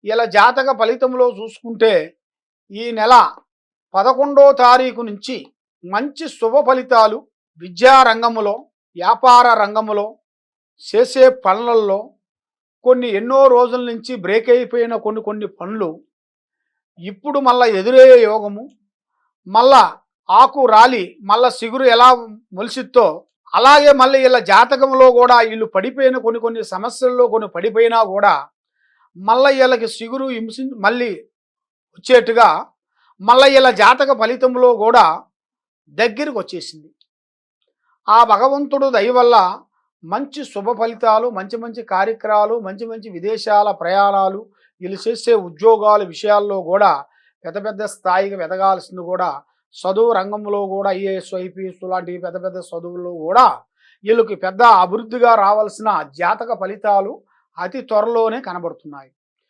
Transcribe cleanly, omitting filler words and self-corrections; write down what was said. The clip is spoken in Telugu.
ఇలా జాతక ఫలితంలో చూసుకుంటే ఈ నెల 11వ తారీఖు నుంచి మంచి శుభ ఫలితాలు విద్యా రంగములో, వ్యాపార రంగములో, చేసే పనులలో కొన్ని ఎన్నో రోజుల నుంచి బ్రేక్ అయిపోయిన కొన్ని పనులు ఇప్పుడు మళ్ళా ఎదురయ్యే యోగము, మళ్ళా ఆకు రాలి మళ్ళా సిగురు ఎలా మొలిసిద్దో అలాగే మళ్ళీ ఇలా జాతకంలో కూడా వీళ్ళు పడిపోయిన కొన్ని సమస్యల్లో కొన్ని పడిపోయినా కూడా మళ్ళీ వీళ్ళకి సిగురు హింసి మళ్ళీ వచ్చేట్టుగా మళ్ళీ ఇలా జాతక ఫలితంలో కూడా దగ్గరికి వచ్చేసింది. ఆ భగవంతుడు దయ వల్ల మంచి శుభ ఫలితాలు, మంచి మంచి కార్యక్రమాలు, మంచి మంచి విదేశాల ప్రయాణాలు, వీళ్ళు చేసే ఉద్యోగాల విషయాల్లో కూడా పెద్ద పెద్ద స్థాయికి ఎదగాల్సింది కూడా చదువు రంగంలో కూడా ఐఏఎస్, ఐపీఎస్ లాంటి పెద్ద పెద్ద చదువుల్లో కూడా వీళ్ళకి పెద్ద అభివృద్ధిగా రావాల్సిన జాతక ఫలితాలు అతి త్వరలోనే కనబడుతున్నాయి.